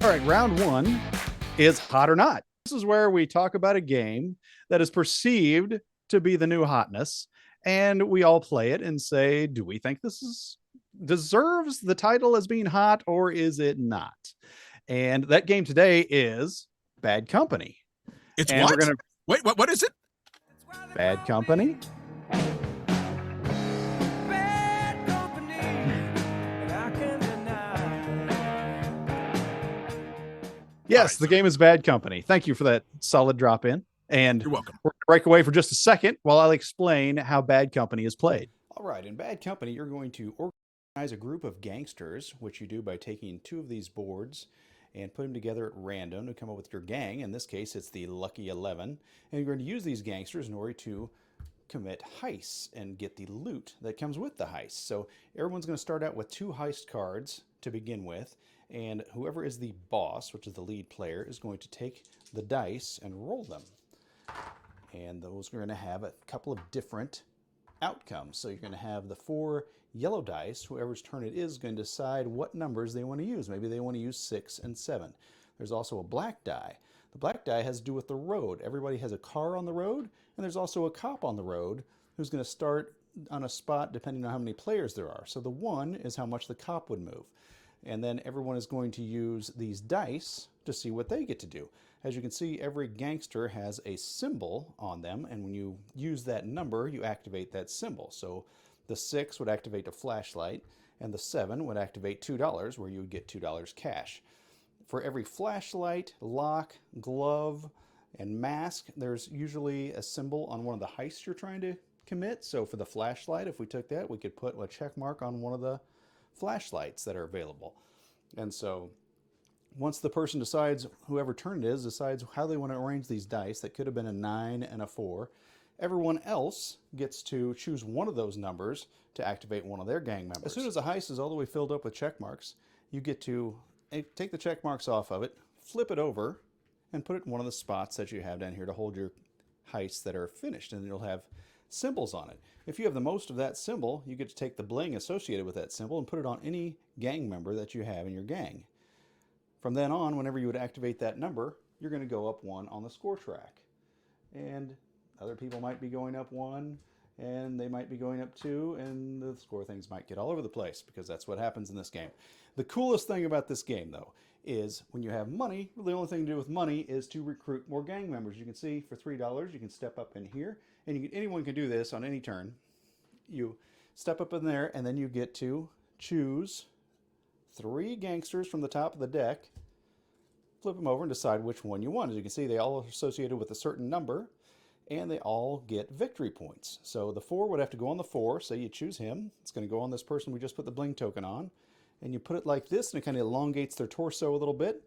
All right, round one is hot or not. This is where we talk about a game that is perceived to be the new hotness, and we all play it and say, do we think deserves the title as being hot or is it not? And that game today is Bad Company. It's And what? we're gonna Wait, what is it? Bad Company. Yes, the game is Bad Company. Thank you for that solid drop in. And You're welcome. we're going to break away for just a second while I'll explain how Bad Company is played. All right, in Bad Company, you're going to organize a group of gangsters, which you do by taking two of these boards and put them together at random to come up with your gang. In this case, it's the Lucky 11. And you're going to use these gangsters in order to commit heists and get the loot that comes with the heist. So everyone's going to start out with two heist cards to begin with. And whoever is the boss, which is the lead player, is going to take the dice and roll them. And those are going to have a couple of different outcomes. So you're going to have the 4 yellow dice. Whoever's turn it is going to decide what numbers they want to use. Maybe they want to use 6 and 7. There's also a black die. The black die has to do with the road. Everybody has a car on the road, and there's also a cop on the road who's going to start on a spot depending on how many players there are. So the 1 is how much the cop would move. And then everyone is going to use these dice to see what they get to do. As you can see, every gangster has a symbol on them, and when you use that number, you activate that symbol. So the 6 would activate a flashlight, and the 7 would activate $2, where you would get $2 cash. For every flashlight, lock, glove, and mask, there's usually a symbol on one of the heists you're trying to commit. So for the flashlight, if we took that, we could put a check mark on one of the flashlights that are available. And so once the person decides, whoever turn it is, decides how they want to arrange these dice, that could have been a 9 and a 4, everyone else gets to choose one of those numbers to activate one of their gang members. As soon as the heist is all the way filled up with check marks, you get to take the check marks off of it, flip it over, and put it in one of the spots that you have down here to hold your heists that are finished, and you'll have symbols on it. If you have the most of that symbol, you get to take the bling associated with that symbol and put it on any gang member that you have in your gang. From then on, whenever you would activate that number, you're going to go up 1 on the score track. And other people might be going up 1, and they might be going up 2, and the score things might get all over the place, because that's what happens in this game. The coolest thing about this game, though, is when you have money, the only thing to do with money is to recruit more gang members. You can see for $3, you can step up in here, and anyone can do this on any turn. You step up in there, and then you get to choose 3 gangsters from the top of the deck, flip them over, and decide which one you want. As you can see, they all are associated with a certain number, and they all get victory points. So the 4 would have to go on the 4. Say you choose him. It's going to go on this person we just put the bling token on. And you put it like this, and it kind of elongates their torso a little bit.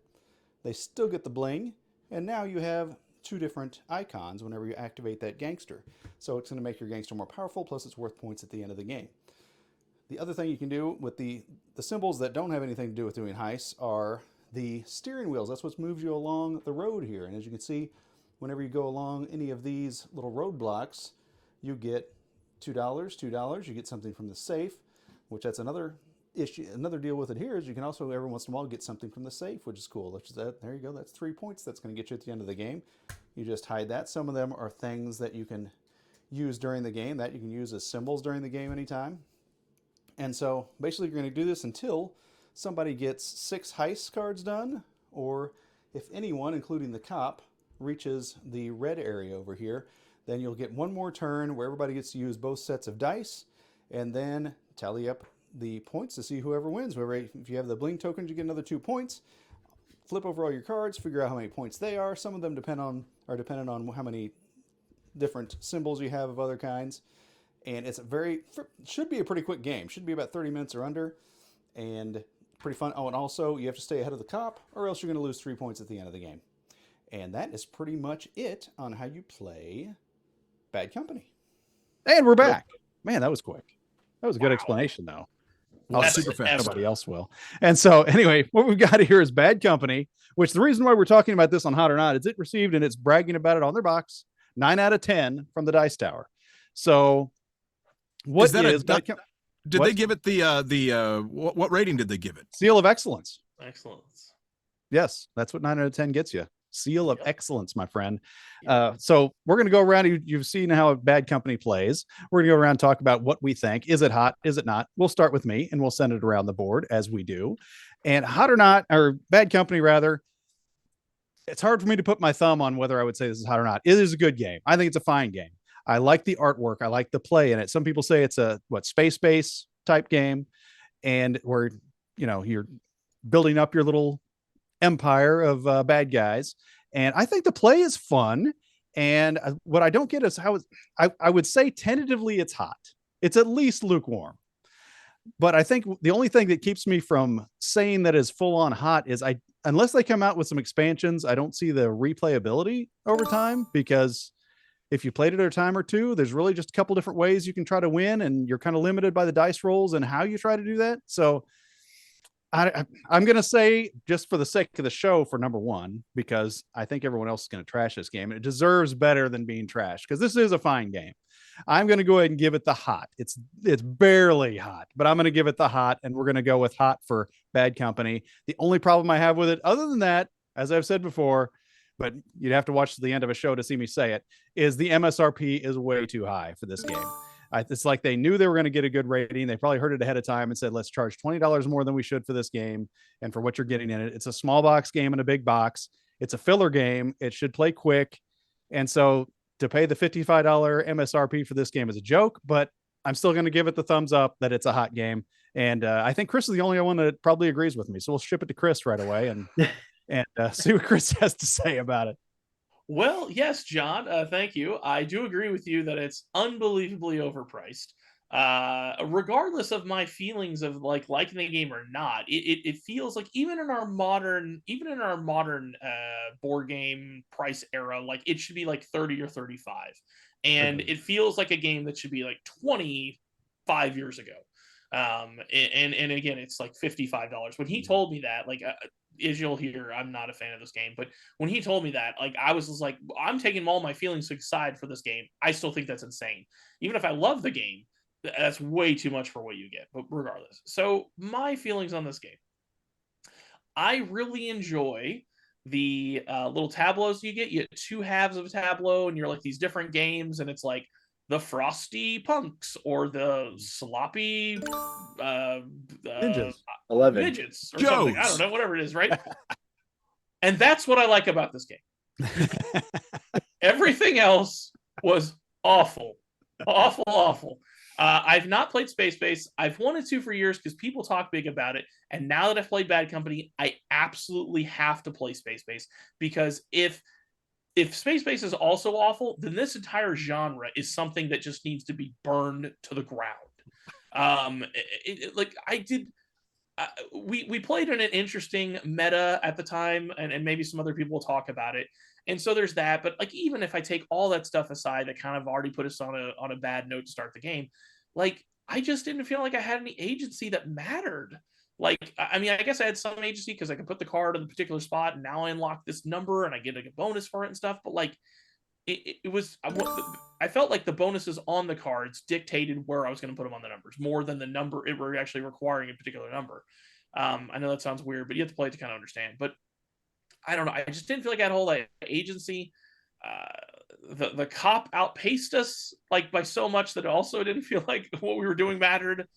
They still get the bling, and now you have 2 different icons whenever you activate that gangster. So it's going to make your gangster more powerful, plus it's worth points at the end of the game. The other thing you can do with the symbols that don't have anything to do with doing heists are the steering wheels. That's what moves you along the road here. And as you can see, whenever you go along any of these little roadblocks, you get $2. You get something from the safe, which that's another issue. Another deal with it here is you can also every once in a while get something from the safe, which is cool. Which is that, there you go, that's 3 points. That's going to get you at the end of the game. You just hide that. Some of them are things that you can use during the game, that you can use as symbols during the game anytime. And so basically you're going to do this until somebody gets 6 heist cards done, or if anyone, including the cop, reaches the red area over here, then you'll get 1 more turn where everybody gets to use both sets of dice, and then tally up the points to see whoever wins. If you have the bling tokens, you get another 2 points. Flip over all your cards, figure out how many points they are. Some of them are dependent on how many different symbols you have of other kinds. And it's should be a pretty quick game. Should be about 30 minutes or under, and pretty fun. Oh, and also you have to stay ahead of the cop, or else you're going to lose 3 points at the end of the game. And that is pretty much it on how you play Bad Company. And we're back. Man, that was quick. That was a good explanation, though. Oh, super fast. Nobody else will. And so anyway, what we've got here is Bad Company, which the reason why we're talking about this on Hot or Not is it received, and it's bragging about it on their box, 9 out of 10 from the Dice Tower. So what is Did they give it what rating did they give it? Seal of Excellence. Excellence. Yes, that's what 9 out of 10 gets you. Seal of Yep. excellence, my friend. Yep. So we're going to go around. You've seen how Bad Company plays. We're going to go around and talk about what we think. Is it hot? Is it not? We'll start with me and we'll send it around the board as we do. And hot or not, or Bad Company rather, it's hard for me to put my thumb on whether I would say this is hot or not. It is a good game. I think it's a fine game. I like the artwork. I like the play in it. Some people say it's a space base type game, and where you're building up your little empire of bad guys. And I think the play is fun. And what I don't get is how I would say tentatively it's hot. It's at least lukewarm. But I think the only thing that keeps me from saying that is full on hot is unless they come out with some expansions, I don't see the replayability over time, because if you played it a time or two, there's really just a couple different ways you can try to win, and you're kind of limited by the dice rolls and how you try to do that. So I'm going to say, just for the sake of the show, for number one, because I think everyone else is going to trash this game, and it deserves better than being trashed, because this is a fine game. I'm going to go ahead and give it the hot. It's barely hot, but I'm going to give it the hot, and we're going to go with hot for Bad Company. The only problem I have with it, other than that, as I've said before, but you'd have to watch the end of a show to see me say it, is the MSRP is way too high for this game. It's like they knew they were going to get a good rating. They probably heard it ahead of time and said, let's charge $20 more than we should for this game and for what you're getting in it. It's a small box game in a big box. It's a filler game. It should play quick. And so to pay the $55 MSRP for this game is a joke, but I'm still going to give it the thumbs up that it's a hot game. And I think Chris is the only one that probably agrees with me. So we'll ship it to Chris right away and see what Chris has to say about it. Well, yes, John, thank you. I do agree with you that it's unbelievably overpriced. Regardless of my feelings of liking the game or not, it feels like even in our modern board game price era, like it should be like 30 or 35. And it feels like a game that should be like 25 years ago. And again, it's like $55. When he told me that, as you'll hear, I'm not a fan of this game, but when he told me that, I was just like, I'm taking all my feelings aside for this game. I still think that's insane. Even if I love the game, that's way too much for what you get, but regardless. So my feelings on this game, I really enjoy the little tableaus you get. You get two halves of a tableau, and you're like these different games, and it's like the Frosty Punks or the Sloppy Ninjas. 11 midgets or something. I don't know, whatever it is, right? And that's what I like about this game. Everything else was awful. Awful. I've not played Space Base. I've wanted to for years because people talk big about it. And now that I've played Bad Company, I absolutely have to play Space Base, because if Space Base is also awful, then this entire genre is something that just needs to be burned to the ground. We played in an interesting meta at the time, and maybe some other people will talk about it. And so there's that. But even if I take all that stuff aside, that kind of already put us on a bad note to start the game. I just didn't feel like I had any agency that mattered. I guess I had some agency because I could put the card in the particular spot, and now I unlock this number and I get a bonus for it and stuff. But I felt like the bonuses on the cards dictated where I was going to put them on the numbers more than the number it were actually requiring a particular number. I know that sounds weird, but you have to play it to kind of understand. But I don't know. I just didn't feel like I had a whole lot of agency. The cop outpaced us by so much that it also didn't feel like what we were doing mattered.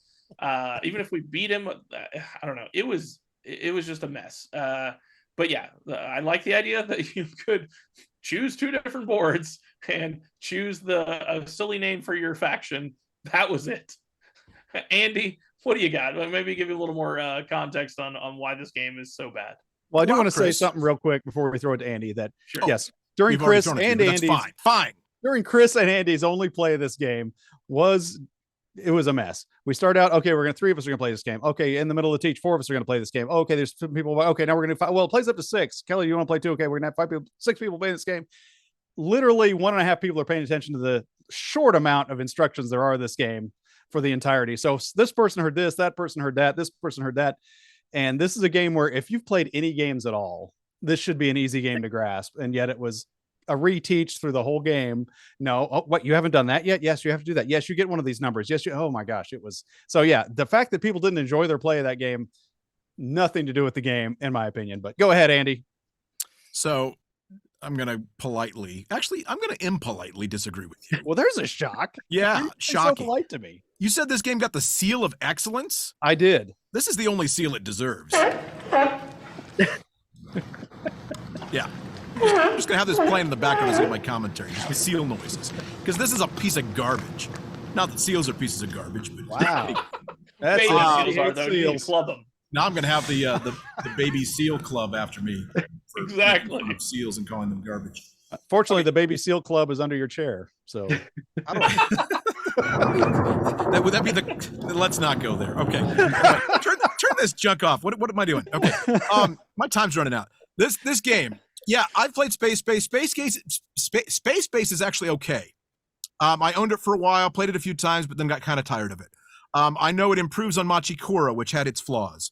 Even if we beat him, I don't know. It was just a mess. But yeah, I like the idea that you could choose two different boards and choose a silly name for your faction. That was it. Andy, what do you got? Maybe give you a little more context on why this game is so bad. Well, I do want to say Chris. something real quick before we throw it to Andy. That Sure. yes, during We've already Chris thrown and it to you, but that's Andy's fine. during Chris and Andy's only play of this game was a mess. We start out, okay, we're going to, 3 of us are going to play this game. Okay, in the middle of the teach, 4 of us are going to play this game. Okay, there's 2 people. Okay, now we're going to, well, it plays up to 6. Kelly, you want to play too? Okay, we're going to have 5 people, 6 people playing this game. Literally 1.5 people are paying attention to the short amount of instructions there are in this game for the entirety. So this person heard this, that person heard that, this person heard that. And this is a game where if you've played any games at all, this should be an easy game to grasp. And yet it was a reteach through the whole game. No, what, you haven't done that yet? Yes, you have to do that. Yes, you get one of these numbers. Yes, oh my gosh, it was. So yeah, the fact that people didn't enjoy their play of that game, Nothing to do with the game, in my opinion. But go ahead, Andy. So I'm going to I'm going to impolitely disagree with you. Well, there's a shock. Yeah, You're shocking. so polite to me. You said this game got the seal of excellence? I did. This is the only seal it deserves. Yeah. I'm just going to have this playing in the background as I get my commentary. Just the seal noises. Because this is a piece of garbage. Not that seals are pieces of garbage, but Wow. That's Baby a seals are, though. You need to club them. now I'm going to have the baby seal club after me. For Exactly. seals and calling them garbage. Fortunately, the Baby Seal Club is under your chair. So I don't would that be the let's not go there. Okay. Turn this junk off. What am I doing? Okay. My time's running out. This game. Yeah, I've played Space Base. Space Base is actually okay. I owned it for a while, played it a few times, but then got kind of tired of it. I know it improves on Machikura, which had its flaws.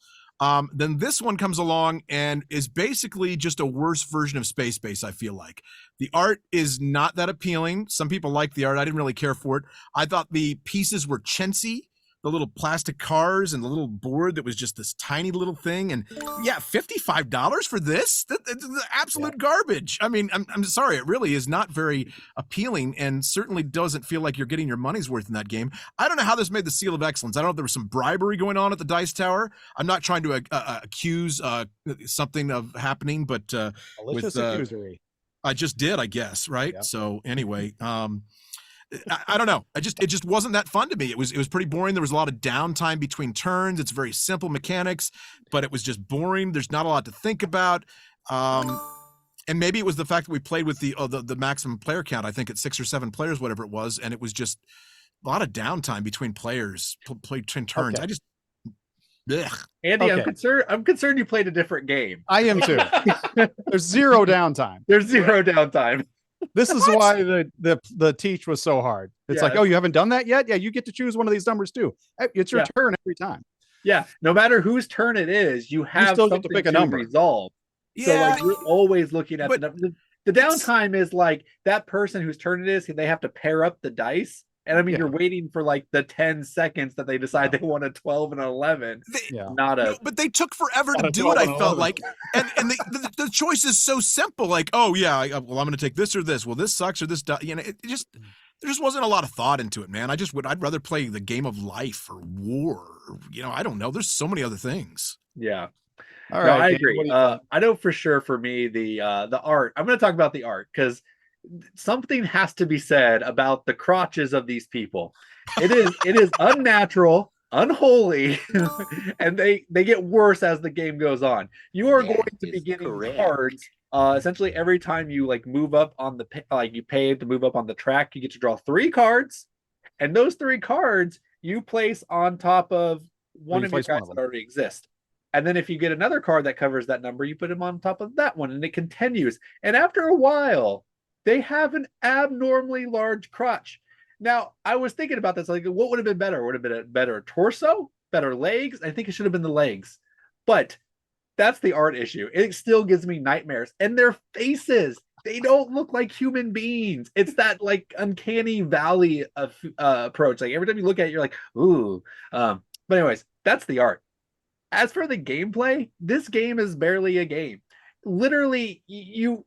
Then this one comes along and is basically just a worse version of Space Base, I feel like. The art is not that appealing. Some people like the art. I didn't really care for it. I thought the pieces were chintzy, the little plastic cars and the little board that was just this tiny little thing. And yeah, $55 for this? That's absolute garbage. I mean, I'm sorry. It really is not very appealing and certainly doesn't feel like you're getting your money's worth in that game. I don't know how this made the seal of excellence. I don't know if there was some bribery going on at the Dice Tower. I'm not trying to accuse something of happening, but malicious accusory. I just did, I guess, right? Yeah. So anyway, I don't know. It just wasn't that fun to me. It was pretty boring. There was a lot of downtime between turns. It's very simple mechanics, but it was just boring. There's not a lot to think about. And maybe it was the fact that we played with the maximum player count. I think at 6 or 7 players, whatever it was, and it was just a lot of downtime between players, between turns. Okay. I just. Ugh. Andy, Okay. I'm concerned you played a different game. I am too. There's zero downtime. There's zero downtime. This is why the teach was so hard. It's Yeah. like, oh, you haven't done that yet? Yeah, you get to choose one of these numbers too. It's your Yeah. turn every time. Yeah, no matter whose turn it is, you have still get to something pick a number. resolve. So Yeah, like you're always looking at but the number. The downtime is like that person whose turn it is, they have to pair up the dice. And I mean, Yeah. you're waiting for like the 10 seconds that they decide they want a 12 and an 11. Yeah. Not a No, but they took forever Not to a do it. 12 I and felt 11. like, and the choice is so simple. Like, oh yeah, I'm going to take this or this. Well, this sucks or this. It just there just wasn't a lot of thought into it, man. I'd rather play the game of life or war. I don't know. There's so many other things. yeah. All No, right. I Dan, agree. what do you think? I know for sure for me the art. I'm going to talk about the art because something has to be said about the crotches of these people. It is unnatural, unholy, and they get worse as the game goes on. You are going to be getting cards. Essentially, every time you like move up on the you pay to move up on the track, you get to draw 3 cards, and those 3 cards you place on top of one you of your place one guys of that them. already exist. And then if you get another card that covers that number, you put them on top of that one, and it continues. And after a while, they have an abnormally large crotch. Now, I was thinking about this, like, what would have been better? Would have been a better torso, better legs? I think it should have been the legs. But that's the art issue. It still gives me nightmares. And their faces, they don't look like human beings. It's that like uncanny valley of approach. Like every time you look at it, you're like, ooh. But anyways, that's the art. As for the gameplay, this game is barely a game. Literally, you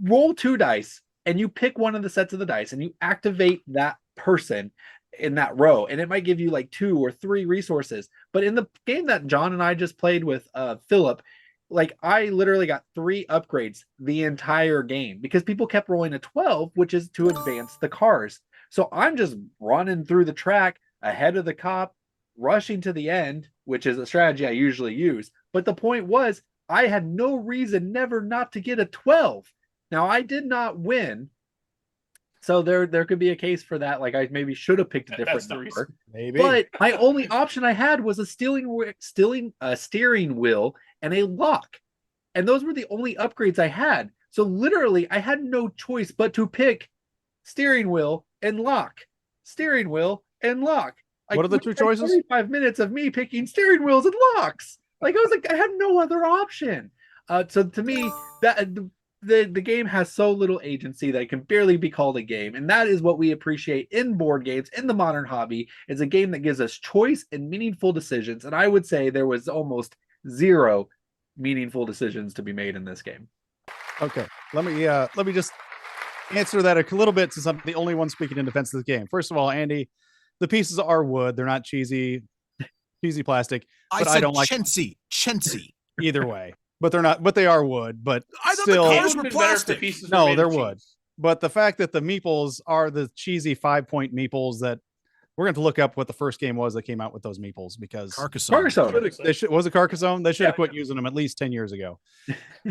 roll 2 dice and you pick one of the sets of the dice and you activate that person in that row, and it might give you like 2 or 3 resources. But in the game that John and I just played with Philip, like I literally got 3 upgrades the entire game because people kept rolling a 12, which is to advance the cars. So I'm just running through the track ahead of the cop, rushing to the end, which is a strategy I usually use. But the point was, I had no reason never not to get a 12. Now, I did not win. So there could be a case for that. Like I maybe should have picked a different That's the number. reason. Maybe. But my only option I had was a steering wheel and a lock. And those were the only upgrades I had. So literally, I had no choice but to pick steering wheel and lock. Steering wheel and lock. What are the 2 choices? 35 minutes of me picking steering wheels and locks. Like I was like, I had no other option. So to me, that the game has so little agency that it can barely be called a game, and that is what we appreciate in board games in the modern hobby. Is a game that gives us choice and meaningful decisions. And I would say there was almost zero meaningful decisions to be made in this game. Okay, let me just answer that a little bit since I'm the only one speaking in defense of the game. First of all, Andy, the pieces are wood; they're not cheesy plastic. But I said don't like chintzy. either way. But they're not. But they are wood. But I thought still, the It cars would've were been better if the plastic. pieces were No, made they're of wood. cheese. But the fact that the meeples are the cheesy 5-point meeples that we're going to look up what the first game was that came out with those meeples because Carcassonne. was it Carcassonne? They should have Yeah. quit using them at least 10 years ago.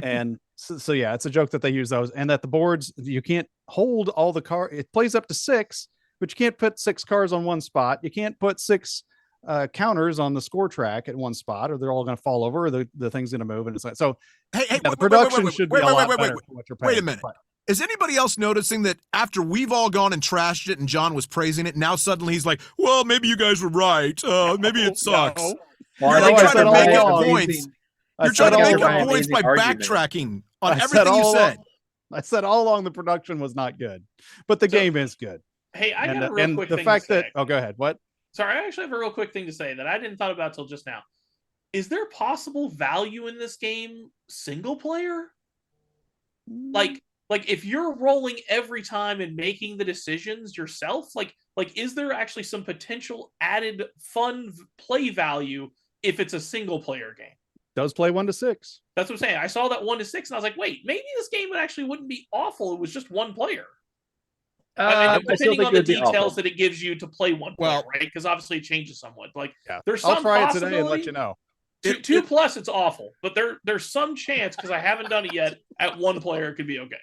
And so yeah, it's a joke that they use those and that the boards, you can't hold all the car. It plays up to 6, but you can't put 6 cars on one spot. You can't put 6 counters on the score track at one spot or they're all going to fall over or the thing's going to move. And it's like, so Hey, yeah, the wait, production wait, should be wait, a wait, lot wait, better wait, for what you're wait paying. a minute. But Is anybody else noticing that after we've all gone and trashed it and John was praising it, now suddenly he's like, well, maybe you guys were right. Maybe it sucks. No. Well, You're I like know I trying said to all make that up amazing- points. I You're said trying to all make along- up points by amazing argument. backtracking on I said everything you all said. I said all along the production was not good, but the So- game is good. Hey, I got a real And quick the thing fact to say. that go ahead. What? Sorry, I actually have a real quick thing to say that I didn't thought about till just now. Is there possible value in this game single player? Like if you're rolling every time and making the decisions yourself, like is there actually some potential added fun play value if it's a single player game? Does play 1 to 6. That's what I'm saying. I saw that 1 to 6 and I was like, wait, maybe this game wouldn't be awful. It was just one player. I mean, I still depending think on it the would be awful. details that it gives you to play one player, Well- right? Because obviously it changes somewhat. Like Yeah, there's I'll some try it possibility. today and let you know. Two plus, it's awful, but there's some chance because I haven't done it yet. At one player, it could be okay.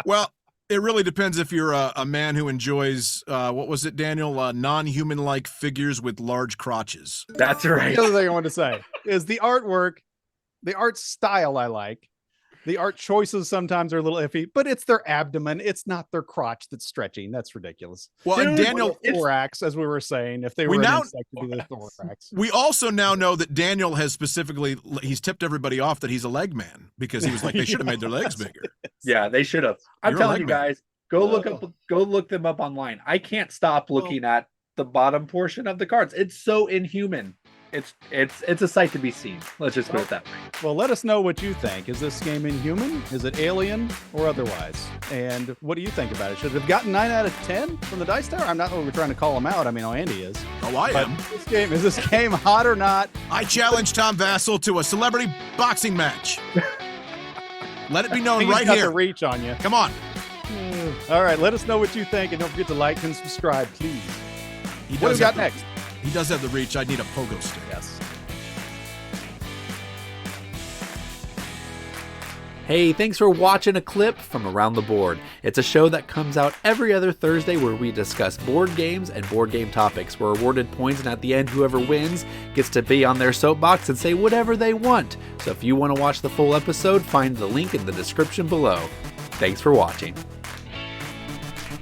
Well, it really depends if you're a man who enjoys, what was it, Daniel? Non-human-like figures with large crotches. That's right. The other thing I wanted to say is the artwork, the art style I like. The art choices sometimes are a little iffy, but it's their abdomen. It's not their crotch that's stretching. That's ridiculous. Well, and Dude, Daniel, it's- Thorax, as we were saying, if they We were now- an insect, it'd be the thorax. we also now know that Daniel has he's tipped everybody off that he's a leg man because he was like, they should have made their legs bigger. Yeah, they should have. I'm You're a telling you leg man. guys, go look them up online. I can't stop looking at the bottom portion of the cards. It's so inhuman. It's a sight to be seen. Let's just put it that way. Well, let us know what you think. Is this game inhuman? Is it alien or otherwise? And what do you think about it? Should it have gotten 9 out of 10 from the Dice Tower? I'm not we're trying to call him out. I mean, Andy is. Oh, I But am. is this game hot or not? I challenge Tom Vassell to a celebrity boxing match. Let it be I known think he's right got here. the reach on you. Come on. All right, let us know what you think, and don't forget to like and subscribe, please. He What do we does got have next? He does have the reach. I need a pogo stick. Yes. Hey, thanks for watching a clip from Around the Board. It's a show that comes out every other Thursday where we discuss board games and board game topics. We're awarded points, and at the end, whoever wins gets to be on their soapbox and say whatever they want. So if you want to watch the full episode, find the link in the description below. Thanks for watching.